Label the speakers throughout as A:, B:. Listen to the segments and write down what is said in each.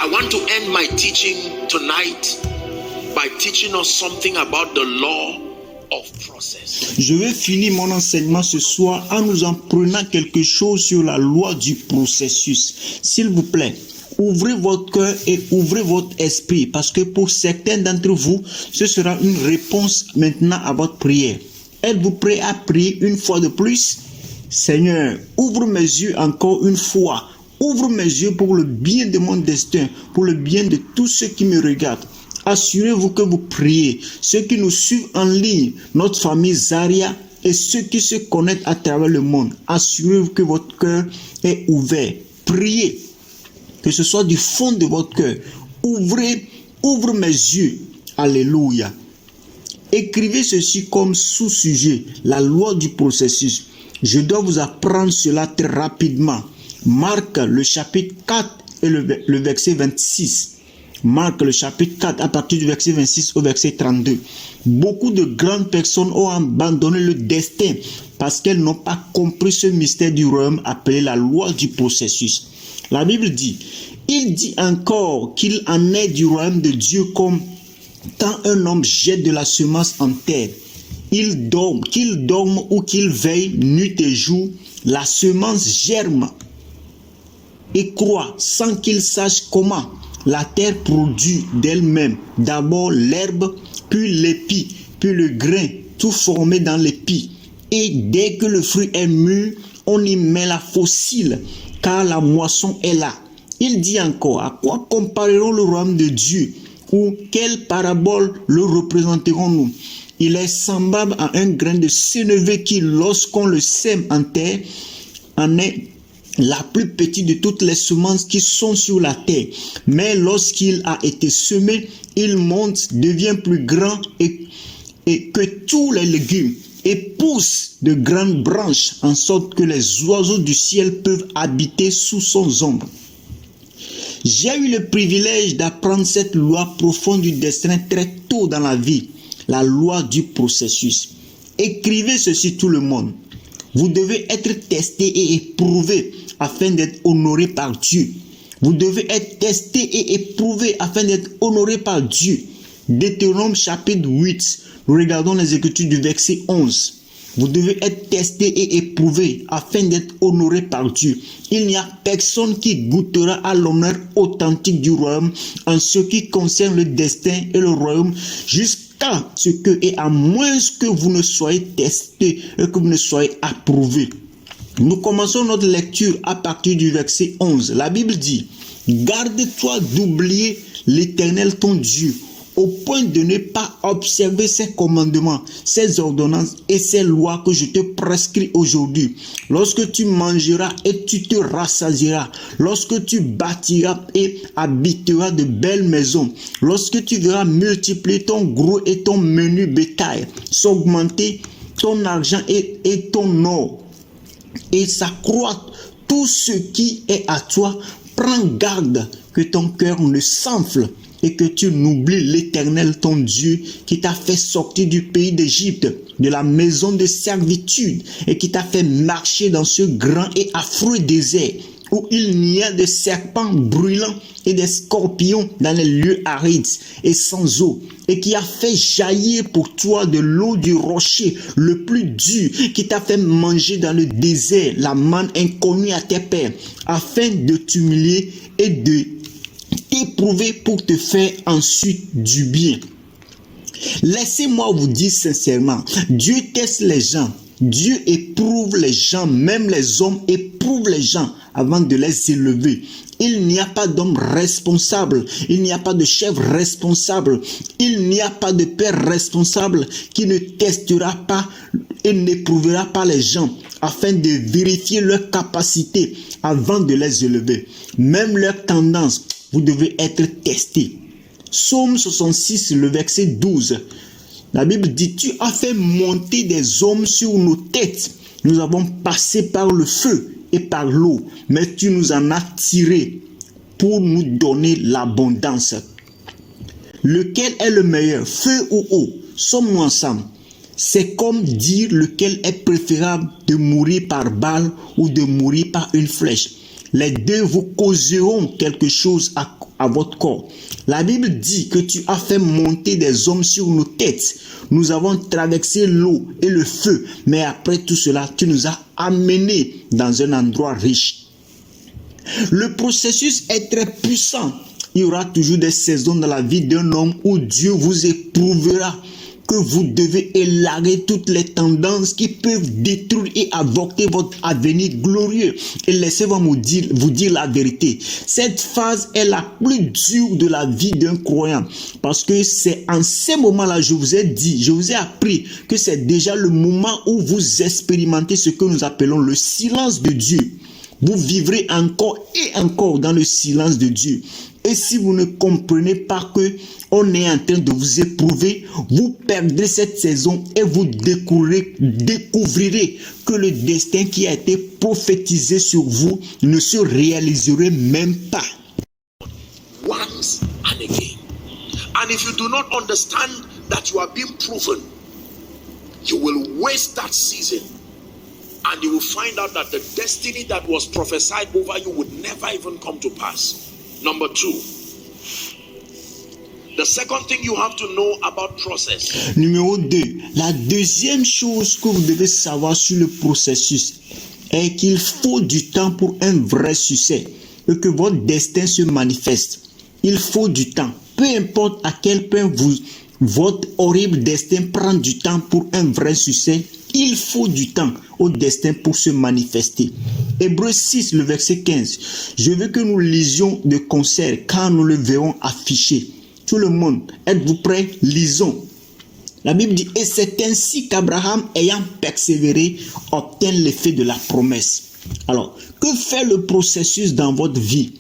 A: I want to end my teaching tonight by teaching us something about the law of process.
B: Je vais finir mon enseignement ce soir en nous apprenant quelque chose sur la loi du processus. S'il vous plaît, ouvrez votre cœur et ouvrez votre esprit, parce que pour certains d'entre vous, ce sera une réponse maintenant à votre prière. Êtes-vous prêt à prier une fois de plus? Seigneur, ouvre mes yeux encore une fois. Ouvre mes yeux pour le bien de mon destin, pour le bien de tous ceux qui me regardent. Assurez-vous que vous priez. Ceux qui nous suivent en ligne, notre famille Zaria et ceux qui se connectent à travers le monde, assurez-vous que votre cœur est ouvert. Priez, que ce soit du fond de votre cœur. Ouvre mes yeux. Alléluia. Écrivez ceci comme sous-sujet, la loi du processus. Je dois vous apprendre cela très rapidement. Marc le chapitre 4 et le verset 26. Marc le chapitre 4 à partir du verset 26 au verset 32. Beaucoup de grandes personnes ont abandonné le destin parce qu'elles n'ont pas compris ce mystère du royaume appelé la loi du processus. La Bible dit, il dit encore qu'il en est du royaume de Dieu comme quand un homme jette de la semence en terre. Qu'il dorme ou qu'il veille nuit et jour, la semence germe et croît sans qu'il sache comment. La terre produit d'elle-même d'abord l'herbe, puis l'épi, puis le grain, tout formé dans l'épi. Et dès que le fruit est mûr, on y met la faucille, car la moisson est là. Il dit encore, à quoi comparerons le royaume de Dieu, ou quelle parabole le représenterons-nous? Il est semblable à un grain de sénévé qui, lorsqu'on le sème en terre, en est la plus petite de toutes les semences qui sont sur la terre. Mais lorsqu'il a été semé, il monte, devient plus grand et que tous les légumes et pousse de grandes branches en sorte que les oiseaux du ciel peuvent habiter sous son ombre. J'ai eu le privilège d'apprendre cette loi profonde du destin très tôt dans la vie, la loi du processus. Écrivez ceci tout le monde. Vous devez être testé et éprouvé afin d'être honoré par Dieu. Vous devez être testé et éprouvé afin d'être honoré par Dieu. Deutéronome chapitre 8, nous regardons les Écritures du verset 11. Vous devez être testé et éprouvé afin d'être honoré par Dieu. Il n'y a personne qui goûtera à l'honneur authentique du royaume en ce qui concerne le destin et le royaume jusqu'à ce que, et à moins que vous ne soyez testé et que vous ne soyez approuvé. Nous commençons notre lecture à partir du verset 11. La Bible dit, « Garde-toi d'oublier l'Éternel ton Dieu, au point de ne pas observer ses commandements, ses ordonnances et ses lois que je te prescris aujourd'hui. Lorsque tu mangeras et tu te rassasieras, lorsque tu bâtiras et habiteras de belles maisons, lorsque tu verras multiplier ton gros et ton menu bétail, s'augmenter ton argent et ton or, et s'accroître tout ce qui est à toi, prends garde que ton cœur ne s'enfle et que tu n'oublies l'Éternel ton Dieu qui t'a fait sortir du pays d'Égypte, de la maison de servitude, et qui t'a fait marcher dans ce grand et affreux désert où il n'y a de serpents brûlants et des scorpions dans les lieux arides et sans eau, et qui a fait jaillir pour toi de l'eau du rocher le plus dur, qui t'a fait manger dans le désert la manne inconnue à tes pères, afin de t'humilier et de t'éprouver pour te faire ensuite du bien. Laissez-moi vous dire sincèrement, Dieu teste les gens, Dieu éprouve les gens, même les hommes éprouvent les gens avant de les élever. Il n'y a pas d'homme responsable, il n'y a pas de chef responsable, il n'y a pas de père responsable qui ne testera pas et n'éprouvera pas les gens afin de vérifier leur capacité avant de les élever. Même leur tendance, vous devez être testé. Psaume 66, le verset 12. La Bible dit, tu as fait monter des hommes sur nos têtes. Nous avons passé par le feu et par l'eau, mais tu nous en as tirés pour nous donner l'abondance. Lequel est le meilleur, feu ou eau? Sommes-nous ensemble? C'est comme dire lequel est préférable de mourir par balle ou de mourir par une flèche. Les deux vous causeront quelque chose à votre corps. La Bible dit que tu as fait monter des hommes sur nos têtes. Nous avons traversé l'eau et le feu, mais après tout cela, tu nous as amenés dans un endroit riche. Le processus est très puissant. Il y aura toujours des saisons dans la vie d'un homme où Dieu vous éprouvera, que vous devez élaguer toutes les tendances qui peuvent détruire et avorter votre avenir glorieux. Et laissez-moi vous dire la vérité. Cette phase est la plus dure de la vie d'un croyant. Parce que c'est en ces moments-là, je vous ai appris que c'est déjà le moment où vous expérimentez ce que nous appelons le silence de Dieu. Vous vivrez encore et encore dans le silence de Dieu. Et si vous ne comprenez pas que on est en train de vous éprouver, vous perdrez cette saison et vous découvrirez que le destin qui a été prophétisé sur vous ne se réaliserait même pas.
A: Once and again. And if you do not understand that you are being proven, you will waste that season. And you will find out that the destiny that was prophesied over you would never even come to pass. Number 2. The second thing you have to know about process.
B: Numéro 2. La deuxième chose que vous devez savoir sur le processus est qu'il faut du temps pour un vrai succès et que votre destin se manifeste. Il faut du temps. Peu importe à quel point votre horrible destin prend du temps pour un vrai succès, il faut du temps au destin pour se manifester. Hébreux 6, le verset 15. Je veux que nous lisions de concert quand nous le verrons affiché. Tout le monde, êtes-vous prêts? Lisons. La Bible dit, et c'est ainsi qu'Abraham, ayant persévéré, obtient l'effet de la promesse. Alors, que fait le processus dans votre vie?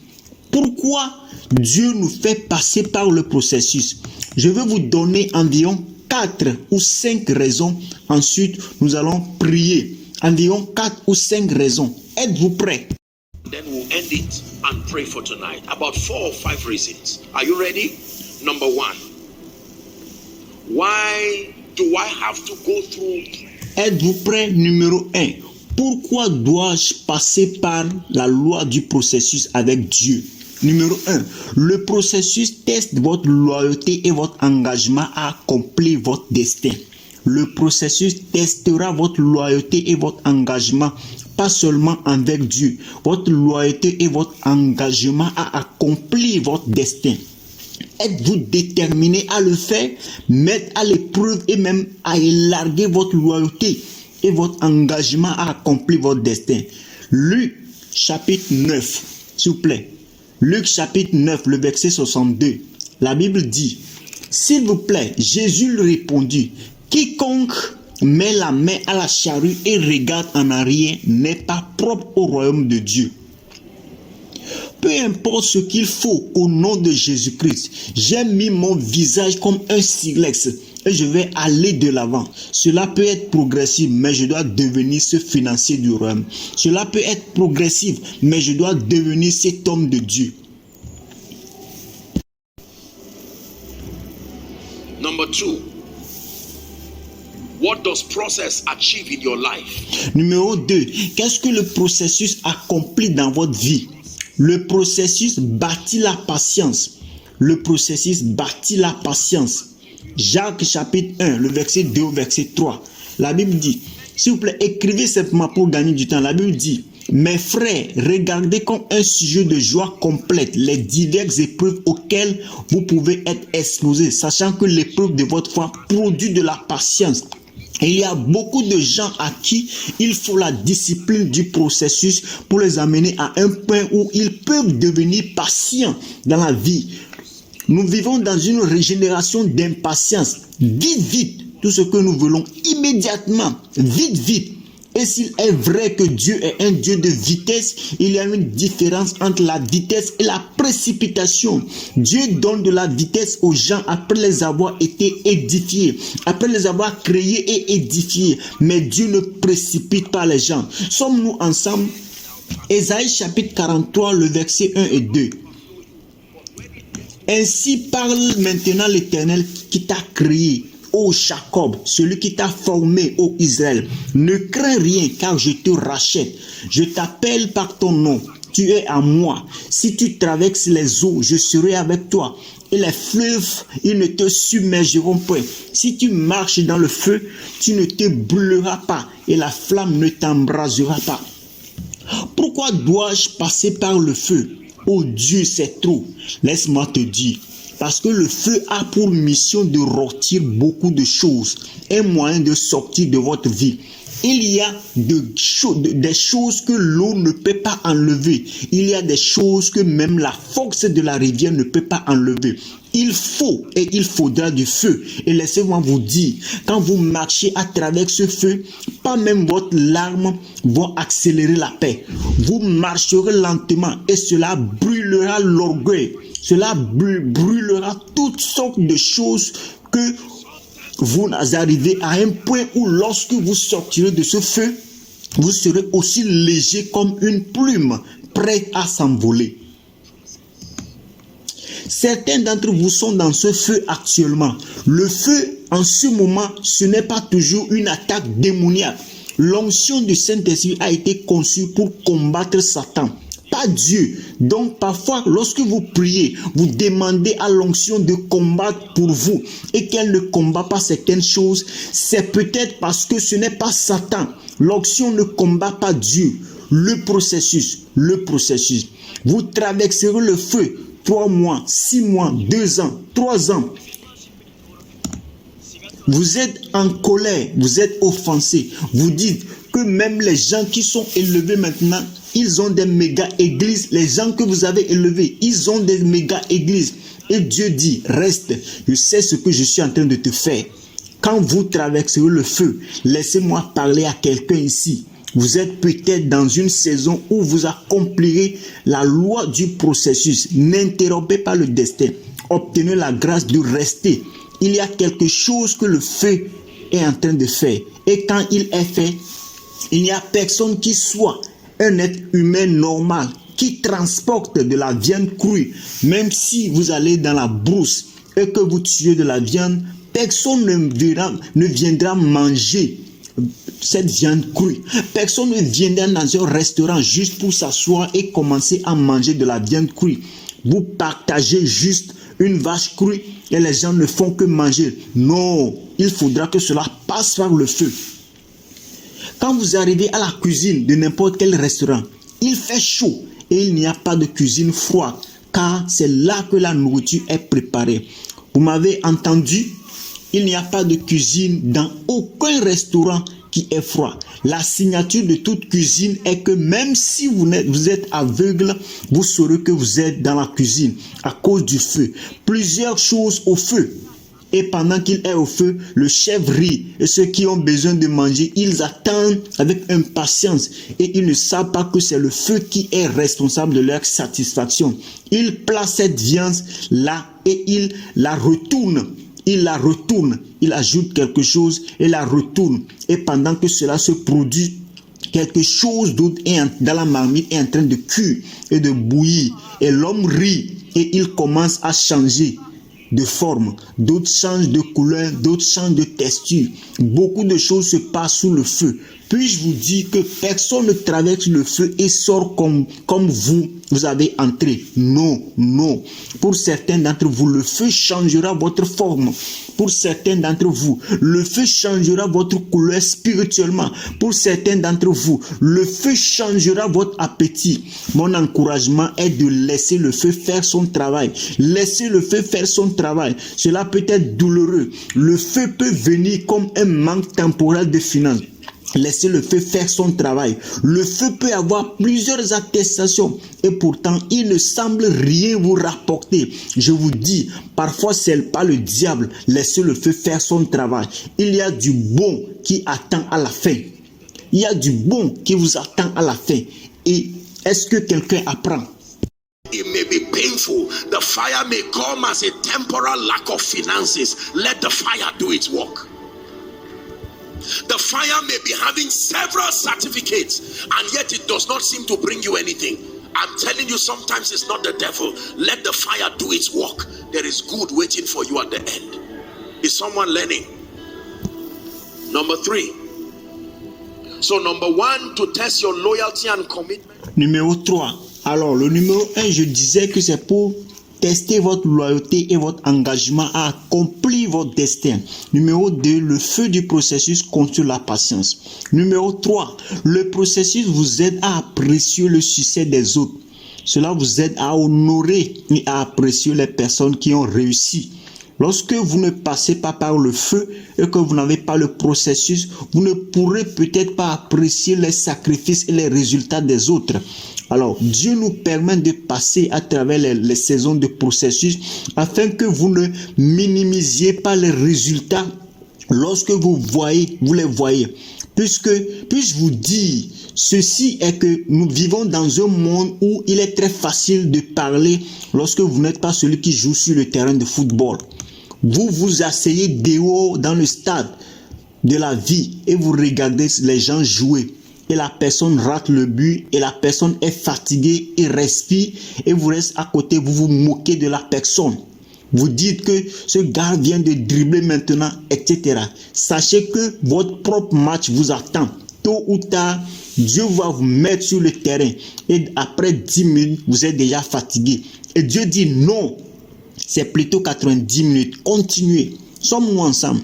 B: Pourquoi Dieu nous fait passer par le processus? Je vais vous donner environ 4 ou 5 raisons. Ensuite, nous allons prier. Environ 4 ou 5 raisons. Êtes-vous prêts?
A: Then we'll end it and pray for tonight. About 4 or 5 reasons. Are you ready? Number 1. Why do I have to go through?
B: Êtes-vous prêts? Numéro 1. Pourquoi dois-je passer par la loi du processus avec Dieu? Numéro 1. Le processus teste votre loyauté et votre engagement à accomplir votre destin. Le processus testera votre loyauté et votre engagement, pas seulement avec Dieu, votre loyauté et votre engagement à accomplir votre destin. Êtes-vous déterminé à le faire, mettre à l'épreuve et même à élargir votre loyauté et votre engagement à accomplir votre destin? Luc chapitre 9, s'il vous plaît. Luc chapitre 9, le verset 62. La Bible dit, s'il vous plaît, Jésus lui répondit, quiconque met la main à la charrue et regarde en arrière n'est pas propre au royaume de Dieu. Peu importe ce qu'il faut au nom de Jésus-Christ, j'ai mis mon visage comme un silex et je vais aller de l'avant. Cela peut être progressif, mais je dois devenir ce financier du royaume. Cela peut être progressif, mais je dois devenir cet homme de Dieu.
A: Number 2. What does process achieve in your life?
B: Numéro 2. Qu'est-ce que le processus accomplit dans votre vie? Le processus bâtit la patience. Le processus bâtit la patience. Jacques chapitre 1, le verset 2 au verset 3. La Bible dit, s'il vous plaît, écrivez simplement pour gagner du temps. La Bible dit, mes frères, regardez comme un sujet de joie complète les diverses épreuves auxquelles vous pouvez être exposés, sachant que l'épreuve de votre foi produit de la patience. Et il y a beaucoup de gens à qui il faut la discipline du processus pour les amener à un point où ils peuvent devenir patients dans la vie. Nous vivons dans une régénération d'impatience. Vite, tout ce que nous voulons immédiatement. Vite. Et s'il est vrai que Dieu est un Dieu de vitesse, il y a une différence entre la vitesse et la précipitation. Dieu donne de la vitesse aux gens après les avoir été édifiés, après les avoir créés et édifiés. Mais Dieu ne précipite pas les gens. Sommes-nous ensemble? Ésaïe chapitre 43, le verset 1 et 2. Ainsi parle maintenant l'Éternel qui t'a créé, ô Jacob, celui qui t'a formé, ô Israël. Ne crains rien car je te rachète. Je t'appelle par ton nom. tu es à moi. Si tu traverses les eaux, je serai avec toi. Et les fleuves, ils ne te submergeront point. Si tu marches dans le feu, tu ne te brûleras pas et la flamme ne t'embrasera pas. Pourquoi dois-je passer par le feu? Oh Dieu, c'est trop. Laisse-moi te dire. Parce que le feu a pour mission de rôtir beaucoup de choses, un moyen de sortir de votre vie. Il y a des choses que l'eau ne peut pas enlever. Il y a des choses que même la force de la rivière ne peut pas enlever. Il faut et il faudra du feu. Et laissez-moi vous dire, quand vous marchez à travers ce feu, pas même votre larme vont accélérer la paix. Vous marcherez lentement et cela brûlera l'orgueil. Cela brûlera toutes sortes de choses que vous arrivez à un point où lorsque vous sortirez de ce feu, vous serez aussi léger comme une plume, prêt à s'envoler. Certains d'entre vous sont dans ce feu actuellement. Le feu, en ce moment, ce n'est pas toujours une attaque démoniaque. L'onction du Saint-Esprit a été conçue pour combattre Satan, pas Dieu. Donc parfois, lorsque vous priez, vous demandez à l'onction de combattre pour vous et qu'elle ne combat pas certaines choses, c'est peut-être parce que ce n'est pas Satan. L'onction ne combat pas Dieu. Le processus. Vous traverserez le feu 3 mois, 6 mois, 2 ans, 3 ans. Vous êtes en colère, vous êtes offensé. Vous dites que même les gens qui sont élevés maintenant, ils ont des méga-églises. Les gens que vous avez élevés, ils ont des méga-églises. Et Dieu dit, reste, je sais ce que je suis en train de te faire. Quand vous traverserez le feu, laissez-moi parler à quelqu'un ici. Vous êtes peut-être dans une saison où vous accomplirez la loi du processus. N'interrompez pas le destin. Obtenez la grâce de rester. Il y a quelque chose que le feu est en train de faire. Et quand il est fait, il n'y a personne qui soit un être humain normal, qui transporte de la viande crue. Même si vous allez dans la brousse et que vous tuez de la viande, personne ne viendra manger cette viande crue. Personne ne viendra dans un restaurant juste pour s'asseoir et commencer à manger de la viande crue. Vous partagez juste une vache crue et les gens ne font que manger. Non, il faudra que cela passe par le feu. Quand vous arrivez à la cuisine de n'importe quel restaurant, il fait chaud et il n'y a pas de cuisine froide car c'est là que la nourriture est préparée. Vous m'avez entendu? Il n'y a pas de cuisine dans aucun restaurant qui est froid. La signature de toute cuisine est que même si vous êtes aveugle, vous saurez que vous êtes dans la cuisine à cause du feu. Plusieurs choses au feu. Et pendant qu'il est au feu, le chef rit. Et ceux qui ont besoin de manger, ils attendent avec impatience. Et ils ne savent pas que c'est le feu qui est responsable de leur satisfaction. Il place cette viande là et il la retourne. Il ajoute quelque chose et la retourne. Et pendant que cela se produit, quelque chose d'autre dans la marmite est en train de cuire et de bouillir. Et l'homme rit et il commence à changer de forme. D'autres changent de couleur, d'autres changent de texture. Beaucoup de choses se passent sous le feu. Puis-je vous dire que personne ne traverse le feu et sort comme vous avez entré. Non. Pour certains d'entre vous, le feu changera votre forme. Pour certains d'entre vous, le feu changera votre couleur spirituellement. Pour certains d'entre vous, le feu changera votre appétit. Mon encouragement est de laisser le feu faire son travail. Laissez le feu faire son travail. Cela peut être douloureux. Le feu peut venir comme un manque temporel de finances. Laissez le feu faire son travail. Le feu peut avoir plusieurs attestations et pourtant il ne semble rien vous rapporter. Je vous dis, parfois c'est pas le diable. Laissez le feu faire son travail. Il y a du bon qui attend à la fin. Il y a du bon qui vous attend à la fin. Et est-ce que quelqu'un apprend?
A: It may be painful. The fire may come as a temporal lack of finances. Let the fire do its work. The fire may be having several certificates and yet it does not seem to bring you anything. I'm telling you, sometimes it's not the devil. Let the fire do its work. There is good waiting for you at the end. Is someone learning? Number 3. So number 1, to test your loyalty and commitment.
B: Numéro 3. Alors, le numéro 1, je disais que c'est pour tester votre loyauté et votre engagement à accomplir votre destin. Numéro 2, le feu du processus construit la patience. Numéro 3, le processus vous aide à apprécier le succès des autres. Cela vous aide à honorer et à apprécier les personnes qui ont réussi. Lorsque vous ne passez pas par le feu et que vous n'avez pas le processus, vous ne pourrez peut-être pas apprécier les sacrifices et les résultats des autres. Alors, Dieu nous permet de passer à travers les saisons de processus afin que vous ne minimisiez pas les résultats lorsque vous les voyez. Puis-je vous dire, ceci est que nous vivons dans un monde où il est très facile de parler lorsque vous n'êtes pas celui qui joue sur le terrain de football. Vous vous asseyez dehors dans le stade de la vie et vous regardez les gens jouer. Et la personne rate le but et la personne est fatiguée et respire et vous restez à côté, vous vous moquez de la personne. Vous dites que ce gars vient de dribbler maintenant, etc. Sachez que votre propre match vous attend. Tôt ou tard, Dieu va vous mettre sur le terrain et après 10 minutes, vous êtes déjà fatigué. Et Dieu dit non. C'est plutôt 90 minutes. Continuez. Sommes-nous ensemble?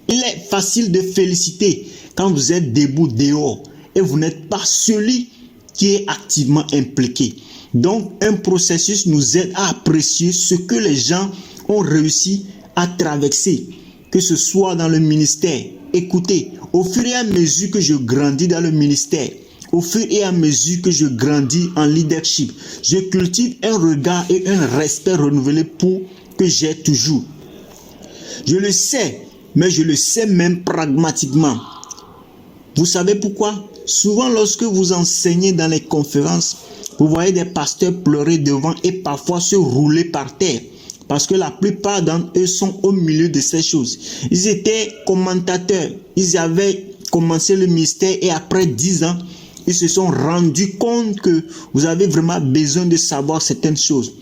B: Il est facile de féliciter quand vous êtes debout dehors et vous n'êtes pas celui qui est activement impliqué. Donc, un processus nous aide à apprécier ce que les gens ont réussi à traverser, que ce soit dans le ministère. Écoutez, au fur et à mesure que je grandis dans le ministère, au fur et à mesure que je grandis en leadership, je cultive un regard et un respect renouvelé pour que j'ai toujours. Je le sais, mais je le sais même pragmatiquement. Vous savez pourquoi? Souvent, lorsque vous enseignez dans les conférences, vous voyez des pasteurs pleurer devant et parfois se rouler par terre. Parce que la plupart d'entre eux sont au milieu de ces choses. Ils étaient commentateurs. Ils avaient commencé le ministère et après 10 ans, ils se sont rendus compte que vous avez vraiment besoin de savoir certaines choses.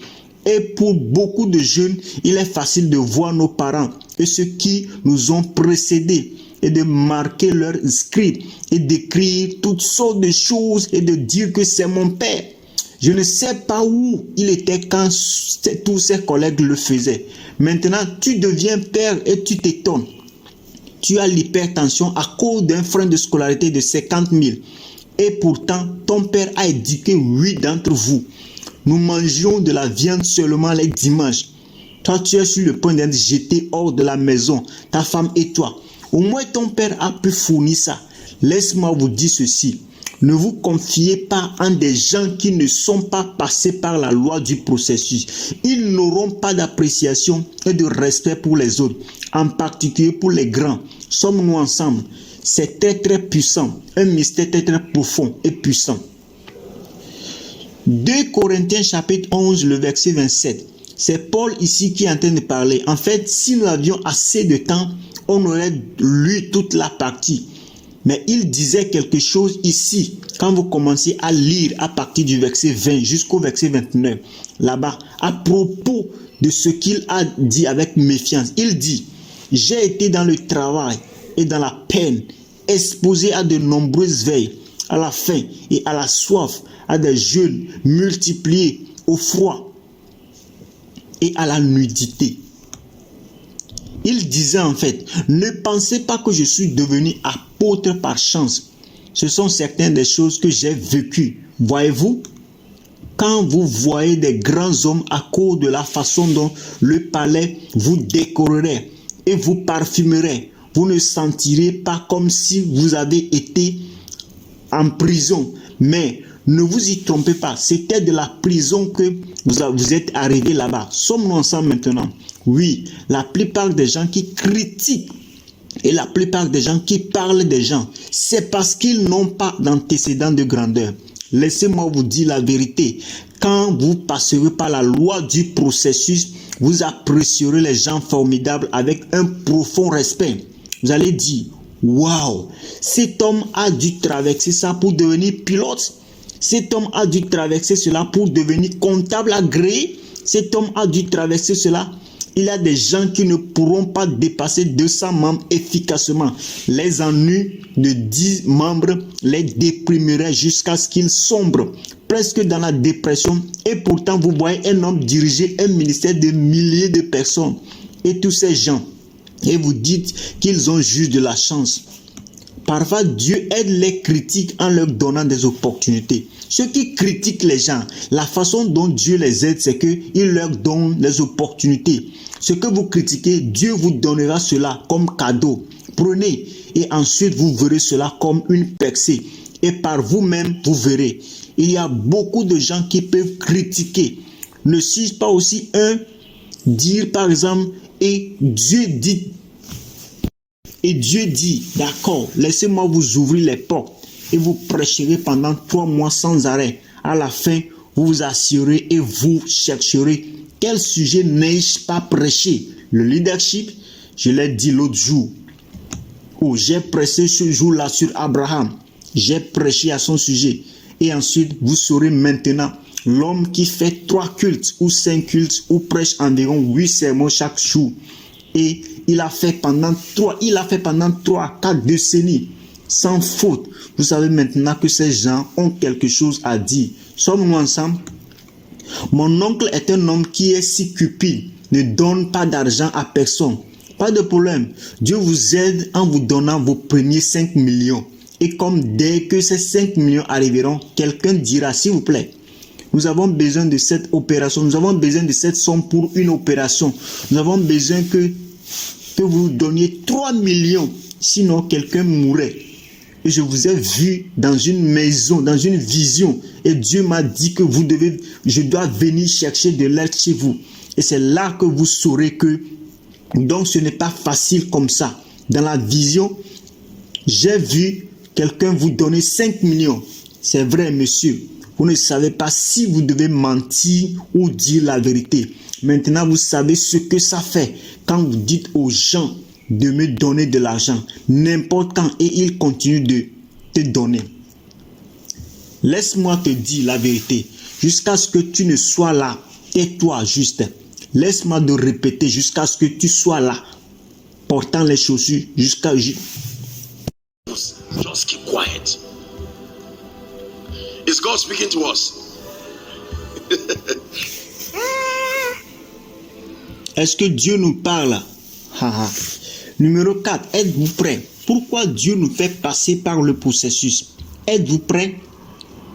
B: Et pour beaucoup de jeunes, il est facile de voir nos parents et ceux qui nous ont précédés et de marquer leur script et d'écrire toutes sortes de choses et de dire que c'est mon père. Je ne sais pas où il était quand tous ses collègues le faisaient. Maintenant, tu deviens père et tu t'étonnes. Tu as l'hypertension à cause d'un frein de scolarité de 50 000. Et pourtant, ton père a éduqué 8 d'entre vous. Nous mangions de la viande seulement les dimanches. Toi, tu es sur le point d'être jeté hors de la maison, ta femme et toi. Au moins, ton père a pu fournir ça. Laisse-moi vous dire ceci. Ne vous confiez pas en des gens qui ne sont pas passés par la loi du processus. Ils n'auront pas d'appréciation et de respect pour les autres, en particulier pour les grands. Sommes-nous ensemble? C'est très très puissant, un mystère très très profond et puissant. 2 Corinthiens chapitre 11, le verset 27. C'est Paul ici qui est en train de parler. En fait, si nous avions assez de temps, on aurait lu toute la partie. Mais il disait quelque chose ici, quand vous commencez à lire à partir du verset 20 jusqu'au verset 29, là-bas, à propos de ce qu'il a dit avec méfiance. Il dit, j'ai été dans le travail et dans la peine, exposé à de nombreuses veilles, à la faim et à la soif, à des jeûnes multipliés, au froid et à la nudité. Il disait en fait, ne pensez pas que je suis devenu apôtre par chance. Ce sont certaines des choses que j'ai vécues. Voyez-vous, quand vous voyez des grands hommes à cause de la façon dont le palais vous décorerait et vous parfumerait, vous ne sentirez pas comme si vous avez été en prison. Mais ne vous y trompez pas, c'était de la prison que vous êtes arrivé là-bas. Sommes-nous ensemble maintenant? Oui, la plupart des gens qui critiquent et la plupart des gens qui parlent des gens, c'est parce qu'ils n'ont pas d'antécédent de grandeur. Laissez-moi vous dire la vérité. Quand vous passerez par la loi du processus, vous apprécierez les gens formidables avec un profond respect. Vous allez dire, waouh, cet homme a dû traverser ça pour devenir pilote. Cet homme a dû traverser cela pour devenir comptable agréé. Cet homme a dû traverser cela Il y a des gens qui ne pourront pas dépasser 200 membres efficacement. Les ennuis de 10 membres les déprimeraient jusqu'à ce qu'ils sombrent presque dans la dépression. Et pourtant, vous voyez un homme diriger un ministère de milliers de personnes. Et tous ces gens, et vous dites qu'ils ont juste de la chance. Parfois, Dieu aide les critiques en leur donnant des opportunités. Ceux qui critiquent les gens, la façon dont Dieu les aide, c'est qu'il leur donne les opportunités. Ce que vous critiquez, Dieu vous donnera cela comme cadeau. Prenez et ensuite vous verrez cela comme une percée. Et par vous-même, vous verrez. Il y a beaucoup de gens qui peuvent critiquer. Ne suis-je pas aussi dire par exemple, et Dieu dit, d'accord, laissez-moi vous ouvrir les portes et vous prêcherez pendant 3 mois sans arrêt. À la fin, vous vous assurez et vous chercherez quel sujet n'ai-je pas prêché. Le leadership, je l'ai dit l'autre jour. Oh, j'ai prêché ce jour-là sur Abraham. J'ai prêché à son sujet. Et ensuite, vous saurez maintenant l'homme qui fait 3 cultes ou 5 cultes ou prêche environ 8 sermons chaque jour. Et il a fait pendant 3 à 4 décennies sans faute. Vous savez maintenant que ces gens ont quelque chose à dire. Sommes-nous ensemble? Mon oncle est un homme qui est si cupide, ne donne pas d'argent à personne. Pas de problème. Dieu vous aide en vous donnant vos premiers 5 millions. Et comme dès que ces 5 millions arriveront, quelqu'un dira, s'il vous plaît, nous avons besoin de cette opération, nous avons besoin de cette somme pour une opération. Nous avons besoin que vous donniez 3 millions, sinon quelqu'un mourrait. Et je vous ai vu dans une maison, dans une vision. Et Dieu m'a dit que je dois venir chercher de l'aide chez vous. Et c'est là que vous saurez que, donc ce n'est pas facile comme ça. Dans la vision, j'ai vu quelqu'un vous donner 5 millions. C'est vrai, monsieur. Vous ne savez pas si vous devez mentir ou dire la vérité. Maintenant, vous savez ce que ça fait quand vous dites aux gens de me donner de l'argent n'importe quand et ils continuent de te donner. Laisse-moi te dire la vérité. Jusqu'à ce que tu ne sois là, tais-toi juste. Laisse-moi te répéter jusqu'à ce que tu sois là, portant les chaussures jusqu'à...
A: Just keep quiet. Is God speaking to us?
B: Est-ce que Dieu nous parle? Numéro 4, êtes-vous prêt? Pourquoi Dieu nous fait passer par le processus? Êtes-vous prêt?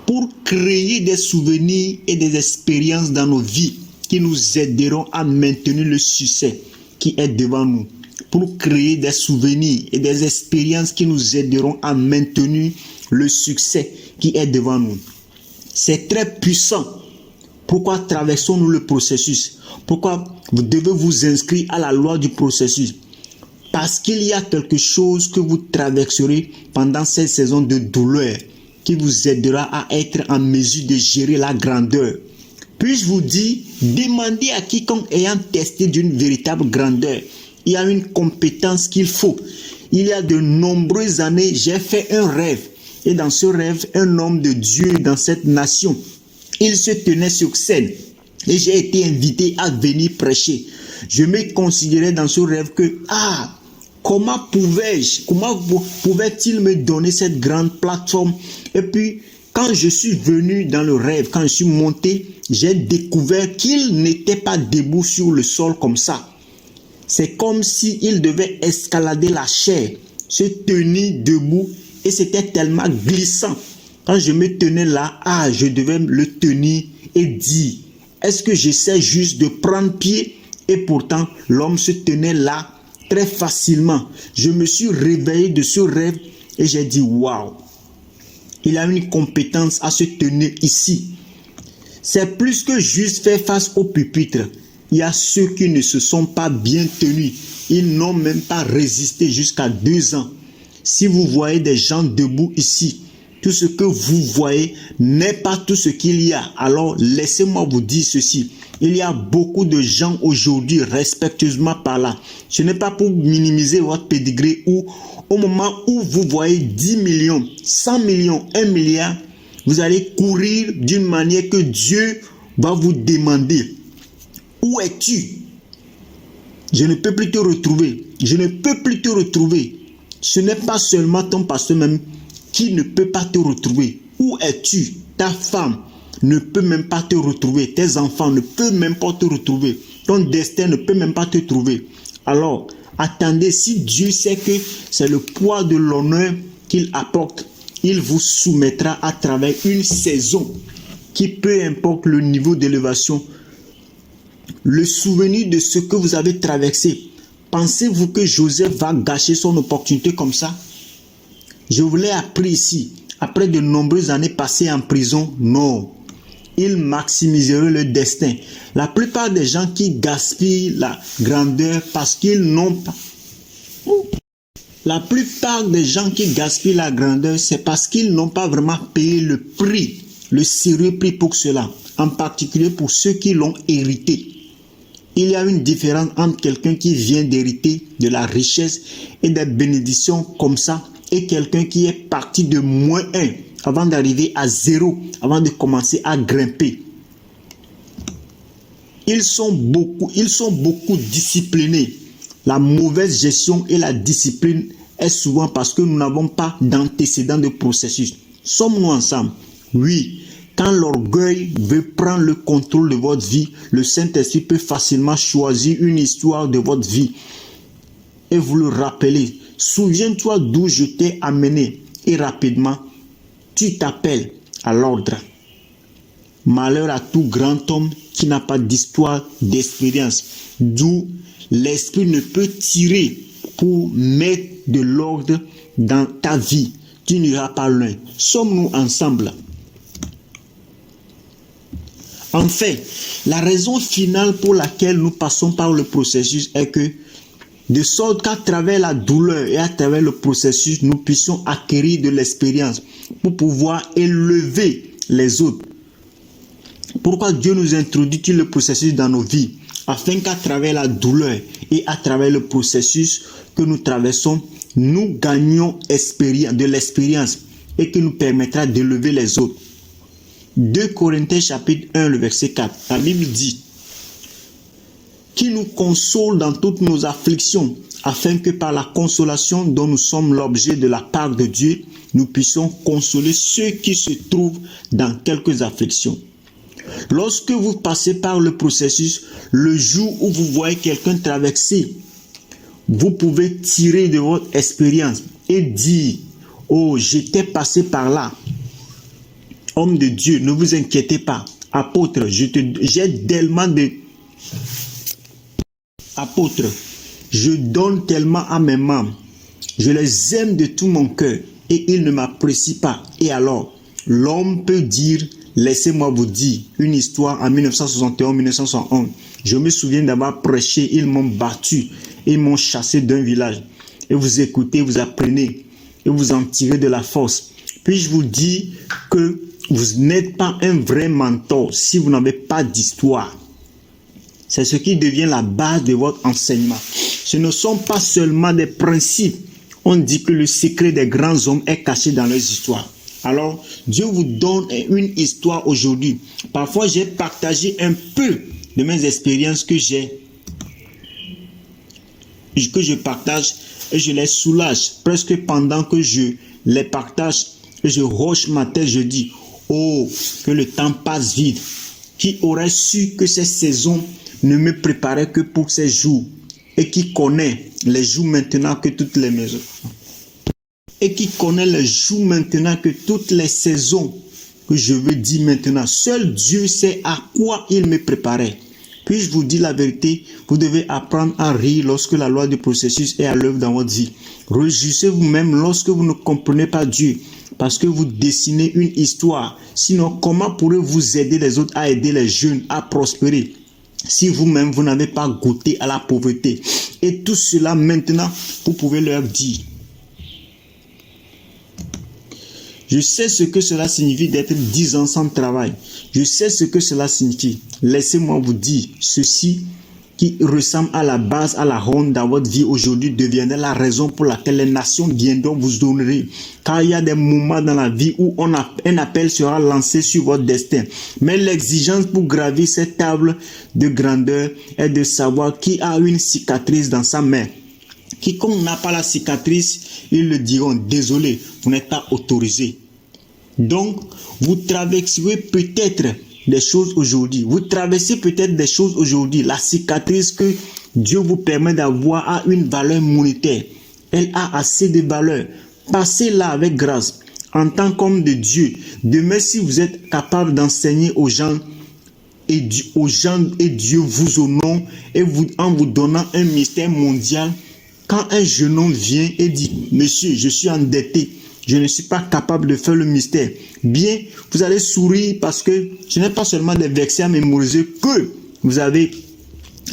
B: Pour créer des souvenirs et des expériences dans nos vies qui nous aideront à maintenir le succès qui est devant nous. Pour créer des souvenirs et des expériences qui nous aideront à maintenir le succès qui est devant nous. C'est très puissant. Pourquoi traversons-nous le processus? Pourquoi vous devez vous inscrire à la loi du processus? Parce qu'il y a quelque chose que vous traverserez pendant cette saison de douleur qui vous aidera à être en mesure de gérer la grandeur. Puis-je vous dire, demandez à quiconque ayant testé d'une véritable grandeur. Il y a une compétence qu'il faut. Il y a de nombreuses années, j'ai fait un rêve. Et dans ce rêve, un homme de Dieu dans cette nation, il se tenait sur scène. Et j'ai été invité à venir prêcher. Je me considérais dans ce rêve que, comment pouvait-il me donner cette grande plateforme? Et puis, quand je suis venu dans le rêve, quand je suis monté, j'ai découvert qu'il n'était pas debout sur le sol comme ça. C'est comme s'il devait escalader la chair, se tenir debout, et c'était tellement glissant. Quand je me tenais là, je devais le tenir et dire, est-ce que j'essaie juste de prendre pied? Et pourtant, l'homme se tenait là très facilement. Je me suis réveillé de ce rêve et j'ai dit, waouh, il a une compétence à se tenir ici. C'est plus que juste faire face au pupitre. Il y a ceux qui ne se sont pas bien tenus. Ils n'ont même pas résisté jusqu'à 2 ans. Si vous voyez des gens debout ici, tout ce que vous voyez n'est pas tout ce qu'il y a. Alors, laissez-moi vous dire ceci. Il y a beaucoup de gens aujourd'hui, respectueusement par là. Ce n'est pas pour minimiser votre pédigré ou au moment où vous voyez 10 millions, 100 millions, 1 milliard, vous allez courir d'une manière que Dieu va vous demander. Où es-tu? Je ne peux plus te retrouver. Je ne peux plus te retrouver. Ce n'est pas seulement ton pasteur même qui ne peut pas te retrouver. Où es-tu? Ta femme ne peut même pas te retrouver. Tes enfants ne peuvent même pas te retrouver. Ton destin ne peut même pas te trouver. Alors, attendez, si Dieu sait que c'est le poids de l'honneur qu'il apporte, il vous soumettra à travers une saison qui, peu importe le niveau d'élévation, le souvenir de ce que vous avez traversé. Pensez-vous que Joseph va gâcher son opportunité comme ça? Je vous l'ai appris ici. Après de nombreuses années passées en prison, non. Ils maximiseraient le destin. La plupart des gens qui gaspillent la grandeur parce qu'ils n'ont pas... La plupart des gens qui gaspillent la grandeur, c'est parce qu'ils n'ont pas vraiment payé le prix, le sérieux prix pour cela. En particulier pour ceux qui l'ont hérité. Il y a une différence entre quelqu'un qui vient d'hériter de la richesse et des bénédictions comme ça et quelqu'un qui est parti de -1 avant d'arriver à 0, avant de commencer à grimper. Ils sont beaucoup disciplinés. La mauvaise gestion et la discipline est souvent parce que nous n'avons pas d'antécédent de processus. Sommes-nous ensemble? Oui. Quand l'orgueil veut prendre le contrôle de votre vie, le Saint-Esprit peut facilement choisir une histoire de votre vie et vous le rappeler. Souviens-toi d'où je t'ai amené et rapidement, tu t'appelles à l'ordre. Malheur à tout grand homme qui n'a pas d'histoire, d'expérience, d'où l'Esprit ne peut tirer pour mettre de l'ordre dans ta vie. Tu n'iras pas loin. Sommes-nous ensemble? En fait, la raison finale pour laquelle nous passons par le processus est que, de sorte qu'à travers la douleur et à travers le processus, nous puissions acquérir de l'expérience pour pouvoir élever les autres. Pourquoi Dieu nous introduit le processus dans nos vies? Afin qu'à travers la douleur et à travers le processus que nous traversons, nous gagnions de l'expérience et qui nous permettra d'élever les autres. 2 Corinthiens chapitre 1, le verset 4. La Bible dit: qui nous console dans toutes nos afflictions, afin que par la consolation dont nous sommes l'objet de la part de Dieu, nous puissions consoler ceux qui se trouvent dans quelques afflictions. Lorsque vous passez par le processus, le jour où vous voyez quelqu'un traverser, vous pouvez tirer de votre expérience et dire: oh, j'étais passé par là. Homme de Dieu, ne vous inquiétez pas. Apôtre, j'ai tellement de... Apôtre, je donne tellement à mes membres. Je les aime de tout mon cœur et ils ne m'apprécient pas. Et alors, l'homme peut dire: laissez-moi vous dire une histoire en 1971-1971. Je me souviens d'avoir prêché, ils m'ont battu, ils m'ont chassé d'un village. Et vous écoutez, vous apprenez et vous en tirez de la force. Puis je vous dis que vous n'êtes pas un vrai mentor si vous n'avez pas d'histoire. C'est ce qui devient la base de votre enseignement. Ce ne sont pas seulement des principes. On dit que le secret des grands hommes est caché dans leurs histoires. Alors, Dieu vous donne une histoire aujourd'hui. Parfois, j'ai partagé un peu de mes expériences que je partage et je les soulage. Presque pendant que je les partage et je hoche ma tête, je dis: oh, que le temps passe vite. Qui aurait su que ces saisons ne me préparaient que pour ces jours? Et qui connaît les jours maintenant que toutes les maisons? Et qui connaît les jours maintenant que toutes les saisons que je veux dire maintenant? Seul Dieu sait à quoi il me préparait. Puis je vous dis la vérité, vous devez apprendre à rire lorsque la loi du processus est à l'œuvre dans votre vie. Réjouissez vous-même lorsque vous ne comprenez pas Dieu, parce que vous dessinez une histoire. Sinon, comment pourrez-vous aider les autres à aider les jeunes à prospérer si vous-même vous n'avez pas goûté à la pauvreté? Et tout cela maintenant, vous pouvez leur dire: je sais ce que cela signifie d'être 10 ans sans travail. Je sais ce que cela signifie. Laissez-moi vous dire ceci qui ressemble à la base, à la honte dans votre vie aujourd'hui deviendra la raison pour laquelle les nations viendront vous honorer. Car il y a des moments dans la vie où un appel sera lancé sur votre destin. Mais l'exigence pour gravir cette table de grandeur est de savoir qui a une cicatrice dans sa main. Quiconque n'a pas la cicatrice, ils le diront, désolé, vous n'êtes pas autorisé. Donc, vous traverserez peut-être des choses aujourd'hui. Vous traversez peut-être des choses aujourd'hui. La cicatrice que Dieu vous permet d'avoir a une valeur monétaire. Elle a assez de valeur. Passez-la avec grâce. En tant qu'homme de Dieu, demain si vous êtes capable d'enseigner aux gens et Dieu vous honore et en vous donnant un mystère mondial, quand un jeune homme vient et dit, monsieur, je suis endetté, je ne suis pas capable de faire le mystère, bien, vous allez sourire parce que ce n'est pas seulement des versets à mémoriser que vous avez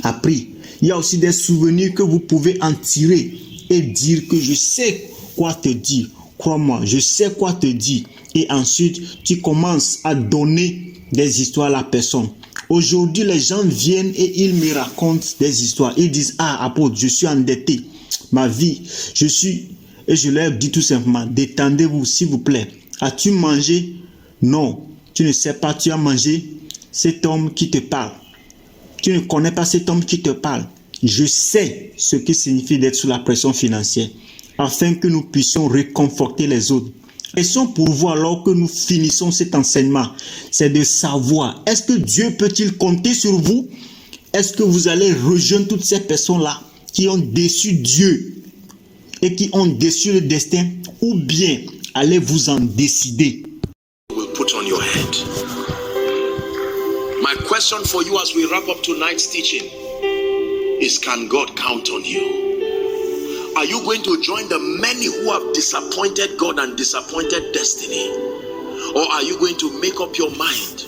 B: appris. Il y a aussi des souvenirs que vous pouvez en tirer et dire que je sais quoi te dire. Crois-moi, je sais quoi te dire. Et ensuite, tu commences à donner des histoires à la personne. Aujourd'hui, les gens viennent et ils me racontent des histoires. Ils disent, ah, apôtre, je suis endetté. Ma vie, et je leur dis tout simplement, détendez-vous s'il vous plaît. As-tu mangé? Non, tu ne sais pas, tu as mangé. Cet homme qui te parle. Tu ne connais pas cet homme qui te parle. Je sais ce qui signifie d'être sous la pression financière, afin que nous puissions réconforter les autres. Et son pourvoi, alors que nous finissons cet enseignement, c'est de savoir, est-ce que Dieu peut-il compter sur vous? Est-ce que vous allez rejoindre toutes ces personnes-là qui ont déçu Dieu et qui ont déçu le destin, ou bien allez-vous en décider?
A: Will put on your head. My question for you as we wrap up tonight's teaching is, can God count on you? Are you going to join the many who have disappointed God and disappointed destiny? Or are you going to make up your mind